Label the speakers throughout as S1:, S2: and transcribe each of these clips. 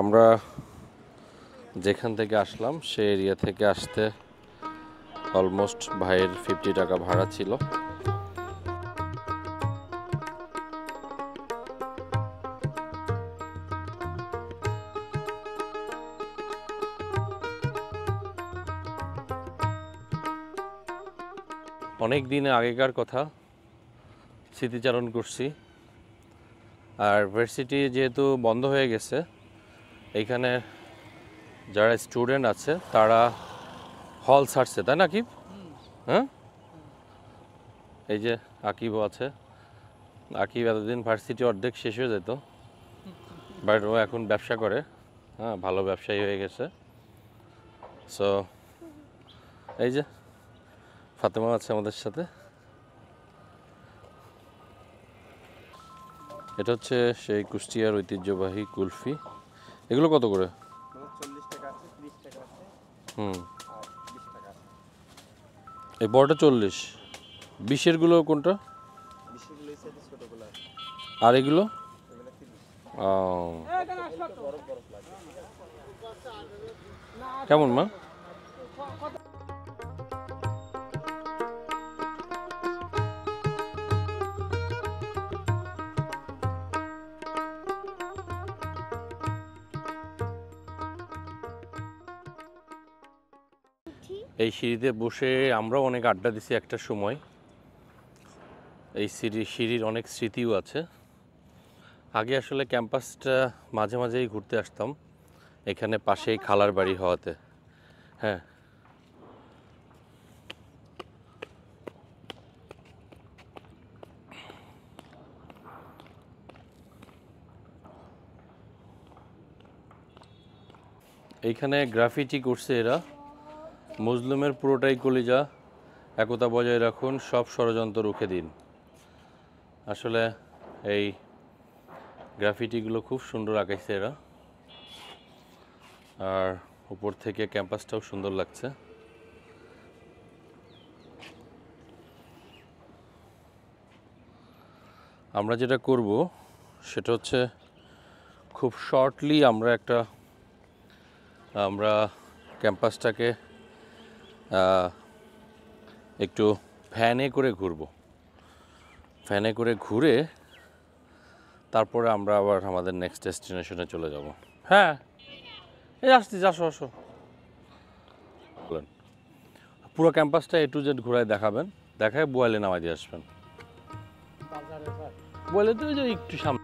S1: আমরা যেখান থেকে আসলাম সেই এরিয়া থেকে আসতে অলমোস্ট ভাইয়ের 50 টাকা ভাড়া ছিল। অনেক দিন আগেকার কথা স্মৃতিচারণ করছি। আর ভার্সিটি যেহেতু বন্ধ হয়ে গেছে, এইখানে যারা স্টুডেন্ট আছে তারা হল ছাড়ছে, তাই না আকিব? হ্যাঁ, এই যে আকিবও আছে। আকিব এতদিন ভার্সিটি অর্ধেক শেষ হয়ে যেত, বাট ও এখন ব্যবসা করে। হ্যাঁ, ভালো ব্যবসায়ী হয়ে গেছে। সো এই যে ফাতেমা আছে আমাদের সাথে। এটা হচ্ছে সেই কুষ্টিয়ার ঐতিহ্যবাহী কুলফি। এগুলো কত করে?
S2: 40 টাকা আছে, 30 টাকা আছে,
S1: হুম,
S2: আর 20 টাকা আছে।
S1: এই বড়টা 40। 20-এর গুলো কোনটা?
S2: 20 গুলো এই সাইডে ছোটগুলো আছে,
S1: আর এগুলো?
S2: এগুলো 30।
S1: ও,
S2: বরফ বরফ লাগে।
S1: কেমন মা? এই সিঁড়িতে বসে আমরাও অনেক আড্ডা দিছি একটা সময়। এই সিঁড়ির অনেক স্মৃতিও আছে। আগে আসলে ক্যাম্পাসটা মাঝে মাঝেই ঘুরতে আসতাম, এখানে পাশেই খালার বাড়ি হওয়াতে। হ্যাঁ, এইখানে গ্রাফিটি করছে এরা। মুসলিমের পুরোটাই কলিজা, একতা বজায় রাখুন, সব ষড়যন্ত্র রুখে দিন। আসলে এই গ্রাফিটিগুলো খুব সুন্দর আঁকাইছে এরা। আর উপর থেকে ক্যাম্পাসটাও সুন্দর লাগছে। আমরা যেটা করব সেটা হচ্ছে খুব শর্টলি আমরা ক্যাম্পাসটাকে একটু ভ্যানে করে ঘুরব। ভ্যানে করে ঘুরে তারপরে আমরা আবার আমাদের নেক্সট ডেস্টিনেশনে চলে যাব। হ্যাঁ, এই আসছি, আসো আসো। বলেন, পুরো ক্যাম্পাসটা A to Z ঘুরায় দেখাবেন, দেখায় বোয়ালে নামাই দিয়ে আসবেন। বোয়ালে তো ওই যে একটু সামনে।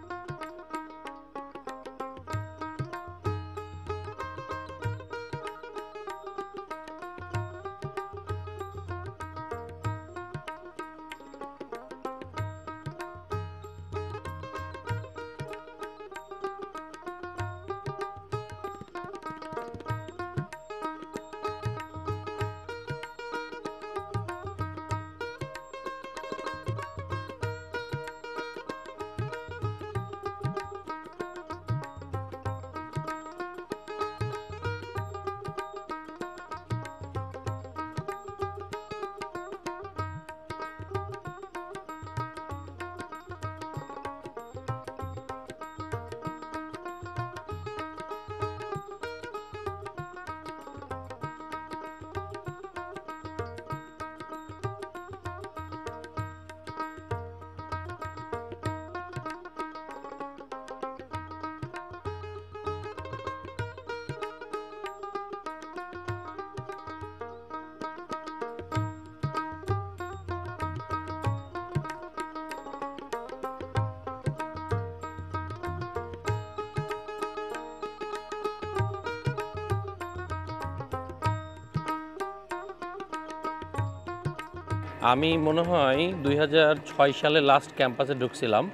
S1: আমি মনে হয় 2006 সালে লাস্ট ক্যাম্পাসে ঢুকছিলাম,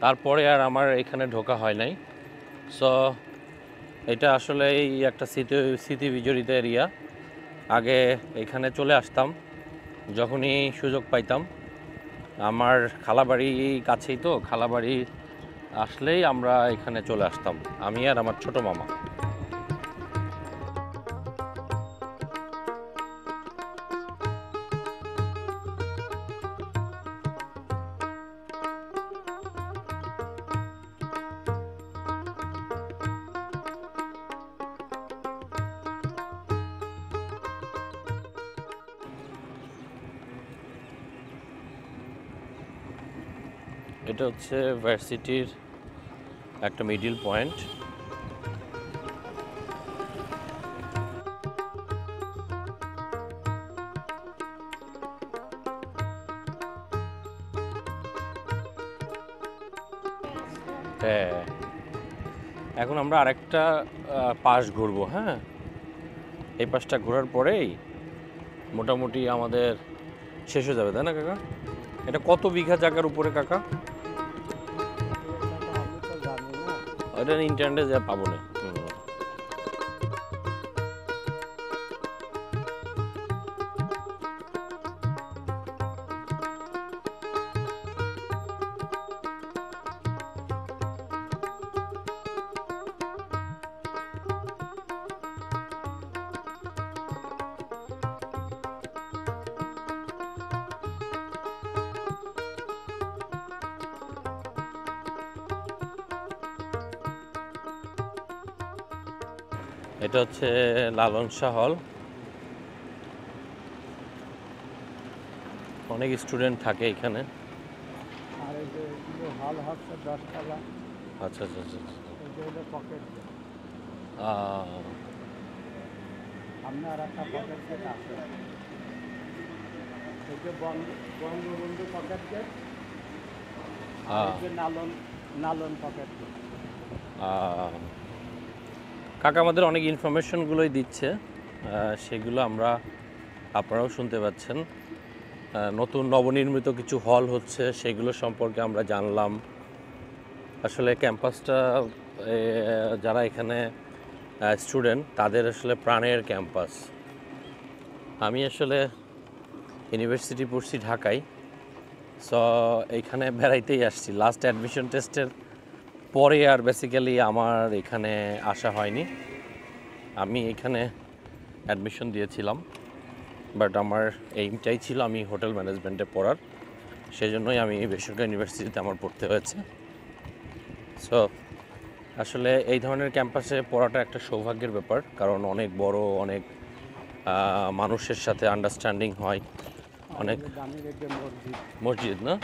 S1: তারপরে আর আমার এখানে ঢোকা হয় নাই। সো এটা আসলে এই একটা স্মৃতি বিজড়িত এরিয়া। আগে এখানে চলে আসতাম যখনই সুযোগ পাইতাম। আমার খালাবাড়ি কাছেই, তো খালাবাড়ি আসলেই আমরা এখানে চলে আসতাম, আমি আর আমার ছোট মামা। এটা হচ্ছে ভার্সিটির একটা মিডিল পয়েন্ট। হ্যাঁ, এখন আমরা আরেকটা পাশ ঘুরবো। হ্যাঁ, এই পাশটা ঘোরার পরেই মোটামুটি আমাদের শেষ হয়ে যাবে, তাই না কাকা? এটা কত বিঘা জায়গার উপরে কাকা?
S3: আমি তো জানি না।
S1: এটা ইন্টারনেটে যা পাবো না। এটা হচ্ছে লালন শাহ হল। অনেক স্টুডেন্ট থাকে এখানে।
S3: আর এই যে এগুলো হল হচ্ছে 10 তলা,
S1: আচ্ছা আচ্ছা আচ্ছা আচ্ছা।
S3: এই যে হলো পকেট গেট।
S1: আহ,
S3: সামনে আর একটা পকেট গেট আছে। এই যে বঙ্গবন্ধু পকেট গেট, আর এই যে নালন পকেট গেট।
S1: কাকা আমাদের অনেক ইনফরমেশনগুলোই দিচ্ছে, সেগুলো আমরা আপনারাও শুনতে পাচ্ছেন। নতুন নবনির্মিত কিছু হল হচ্ছে, সেগুলো সম্পর্কে আমরা জানলাম। আসলে ক্যাম্পাসটা যারা এখানে স্টুডেন্ট তাদের আসলে প্রাণের ক্যাম্পাস। আমি আসলে ইউনিভার্সিটি পড়ছি ঢাকায়, সো এইখানে বেড়াইতেই আসছি। লাস্ট অ্যাডমিশন টেস্টের পরে আর বেসিক্যালি আমার এখানে আসা হয়নি। আমি এখানে অ্যাডমিশন দিয়েছিলাম, বাট আমার এইমটাই ছিল আমি হোটেল ম্যানেজমেন্টে পড়ার, সেজন্যই আমি বেসরকারি ইউনিভার্সিটিতে আমার পড়তে হয়েছে। সো আসলে এই ধরনের ক্যাম্পাসে পড়াটা একটা সৌভাগ্যের ব্যাপার, কারণ অনেক বড়, অনেক মানুষের সাথে আন্ডারস্ট্যান্ডিং হয়। অনেক
S3: দামি রেখে মসজিদ।
S1: মসজিদ না?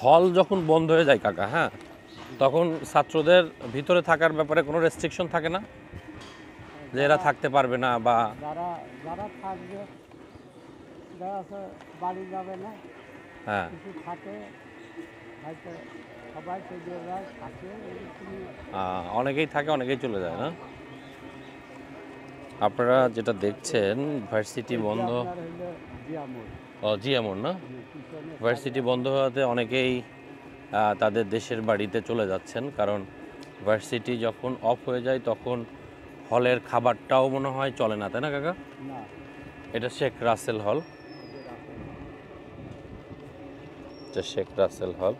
S1: হল যখন বন্ধ হয়ে যায় কাকা, হ্যাঁ, তখন ছাত্রদের ভিতরে থাকার ব্যাপারে কোনো রেস্ট্রিকশন থাকে না যে এরা থাকতে পারবে না, বা
S3: যারা যারা থাকবে, যারা আছে বাড়ি যাবে না,
S1: হ্যাঁ
S3: কিছু থাকে, হয়তো সবাই চলে যায়, থাকে এরকমই।
S1: অনেকেই থাকে, অনেকেই চলে যায় না? আপনারা যেটা দেখছেন ভার্সিটি বন্ধ,
S3: আপনার হইলো জিয়ামুর,
S1: জি এমন না,
S3: পিছনে
S1: ভার্সিটি বন্ধ হওয়াতে অনেকেই তাদের দেশের বাড়িতে চলে যাচ্ছেন, কারণ ভার্সিটি যখন অফ হয়ে যায় তখন হলের খাবারটাও মনে হয় চলে না, তাই না কাকা?
S3: না,
S1: এটা শেখ রাসেল হল।
S3: এদের আছে।
S1: এটা শেখ রাসেল হল।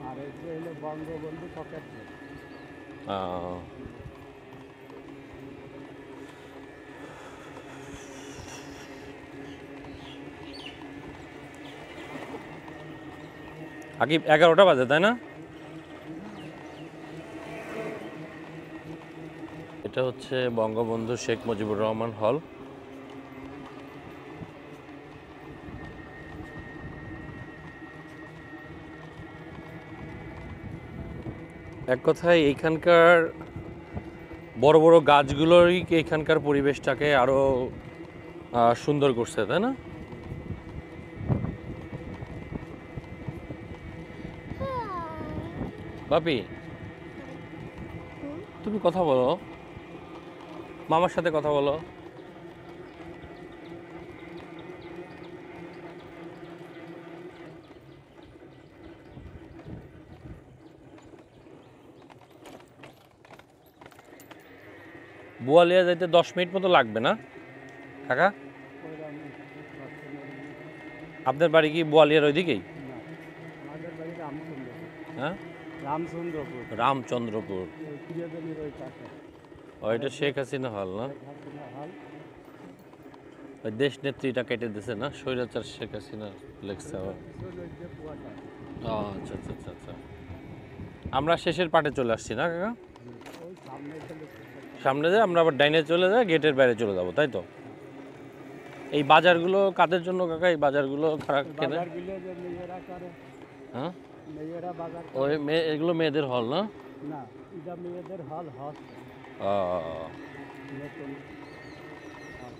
S3: আর এই যে হলো বঙ্গবন্ধু পকেট গেট।
S1: আগে 11টা বাজে, তাই না? এটা হচ্ছে বঙ্গবন্ধু শেখ মুজিবুর রহমান হল। এক কথায় এইখানকার বড় বড় গাছগুলোই এইখানকার পরিবেশটাকে আরো সুন্দর করছে, তাই না? বাপি, তুমি কথা বলো, মামার সাথে কথা বলো। বোয়ালিয়া যাইতে 10 মিনিট মতো লাগবে না কাকা? আপনার বাড়ি কি বোয়ালিয়ার ওইদিকেই?
S3: আমাদের বাড়ি রামচন্দ্রপুর।
S1: হ্যাঁ,
S3: রামচন্দ্রপুর,
S1: রামচন্দ্রপুর।
S3: ওই প্রিয়জনীর ওই পাশে।
S1: ও, এটা শেখ হাসিনা হল না?
S3: হাসিনা হল।
S1: ওই দেশ নেত্রীটা কেটে দিছে না, স্বৈরাচার শেখ হাসিনা লেখছে আবার। ও আচ্ছা আচ্ছা আচ্ছা আচ্ছা। আমরা শেষের পাটে চলে আসছি না কাকা?
S3: ওই সামনে গেলে
S1: সামনে যায় আমরা আবার ডাইনে চলে যাই, গেটের বাইরে চলে যাব, তাই তো? এই বাজারগুলো কাদের জন্য কাকা? এই বাজারগুলো খারাপ কেনে?
S3: বাজারগুলো যে মেয়েরা করে,
S1: হ্যাঁ,
S3: মেয়েরা বাজার করে।
S1: ওই মেয়ে, এগুলো মেয়েদের হল না?
S3: না, এটা মেয়েদের হল হচ্ছে
S1: ও,
S3: নতুন হল।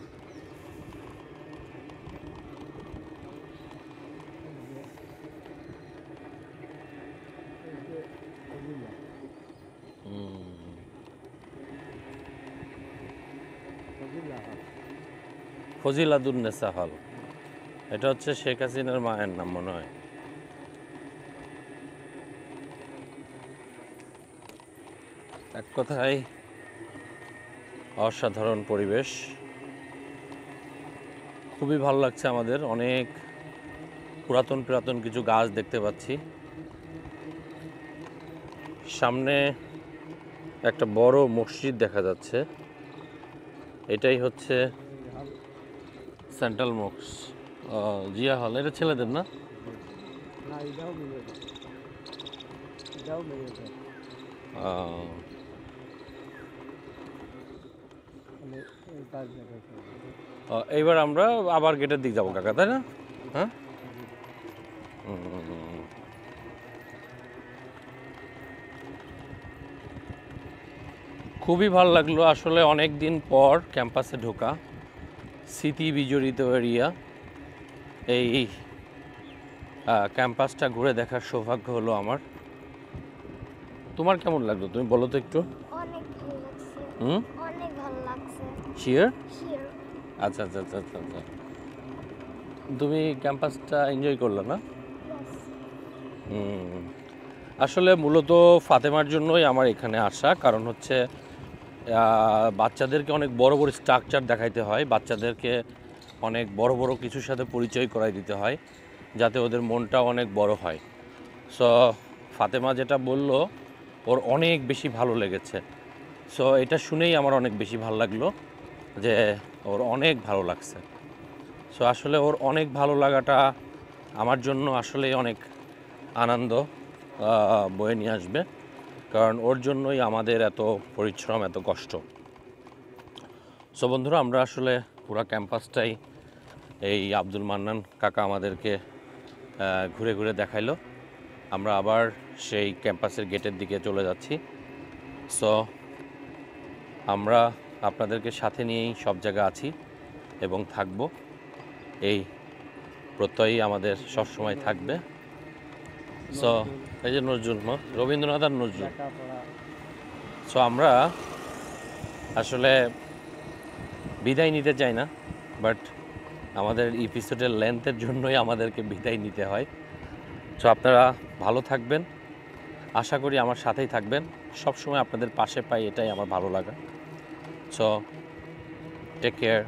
S3: এই যে এগুলো
S1: হুম।
S3: এগুলো হল।
S1: ফজিলাতুন্নেসা হল, এটা হচ্ছে শেখ হাসিনার মায়ের নাম মনে হয়। এক কথায় অসাধারণ পরিবেশ, খুবই ভালো লাগছে আমাদের। অনেক পুরাতন পুরাতন কিছু গাছ দেখতে পাচ্ছি। সামনে একটা বড় মসজিদ দেখা যাচ্ছে, এটাই হচ্ছে সেন্ট্রাল মক্স জিয়া হল। এটা ছেলেদের না?
S3: না, এটাও মেয়েদের, এটাও মেয়েদের।
S1: আহ,
S3: মানে এই কাজ দেখেছে।
S1: এইবার আমরা আবার গেটের দিক যাবো কাকা, তাই না? হ্যাঁ। হুম। খুবই ভালো লাগলো আসলে, অনেক দিন পর ক্যাম্পাসে ঢোকা, স্মৃতি বিজড়িত এরিয়া। এই ক্যাম্পাসটা ঘুরে দেখার সৌভাগ্য হলো আমার। তোমার কেমন লাগলো তুমি বলো তো একটু?
S4: অনেক ভালো লাগছে,
S1: হুম,
S4: অনেক ভালো লাগছে।
S1: শিওর?
S4: শিওর।
S1: আচ্ছা আচ্ছা আচ্ছা আচ্ছা আচ্ছা। তুমি ক্যাম্পাসটা এনজয় করলে না?
S4: ইয়েস।
S1: হুম। আসলে মূলত ফাতেমার জন্যই আমার এখানে আসা, কারণ হচ্ছে বাচ্চাদেরকে অনেক বড় বড় স্ট্রাকচার দেখাইতে হয়, বাচ্চাদেরকে অনেক বড় বড় কিছুর সাথে পরিচয় করাই দিতে হয়, যাতে ওদের মনটা অনেক বড় হয়। সো ফাতেমা যেটা বলল ওর অনেক বেশি ভালো লেগেছে। সো এটা শুনেই আমার অনেক বেশি ভালো লাগলো যে ওর অনেক ভালো লাগছে। সো আসলে ওর অনেক ভালো লাগাটা আমার জন্য আসলেই অনেক আনন্দ বয়ে নিয়ে আসবে, কারণ ওর জন্যই আমাদের এত পরিশ্রম, এত কষ্ট। সো বন্ধুরা, আমরা আসলে পুরো ক্যাম্পাসটাই এই আব্দুল মান্নান কাকা আমাদেরকে ঘুরে ঘুরে দেখাইলো। আমরা আবার সেই ক্যাম্পাসের গেটের দিকে চলে যাচ্ছি। সো আমরা আপনাদেরকে সাথে নিয়েই সব জায়গা আছি এবং থাকবো, এই প্রত্যয়ই আমাদের সবসময় থাকবে। সো এই যে নজরুল, রবীন্দ্রনাথ আর নজরুল।
S3: লেখাপড়া
S1: সো আমরা আসলে বিদায় নিতে চাই না, বাট আমাদের এপিসোডের লেন্থের জন্যই আমাদেরকে বিদায় নিতে হয়। সো আপনারা ভালো থাকবেন, আশা করি আমার সাথেই থাকবেন, সবসময় আপনাদের পাশে পাই, এটাই আমার ভালো লাগা। So take care.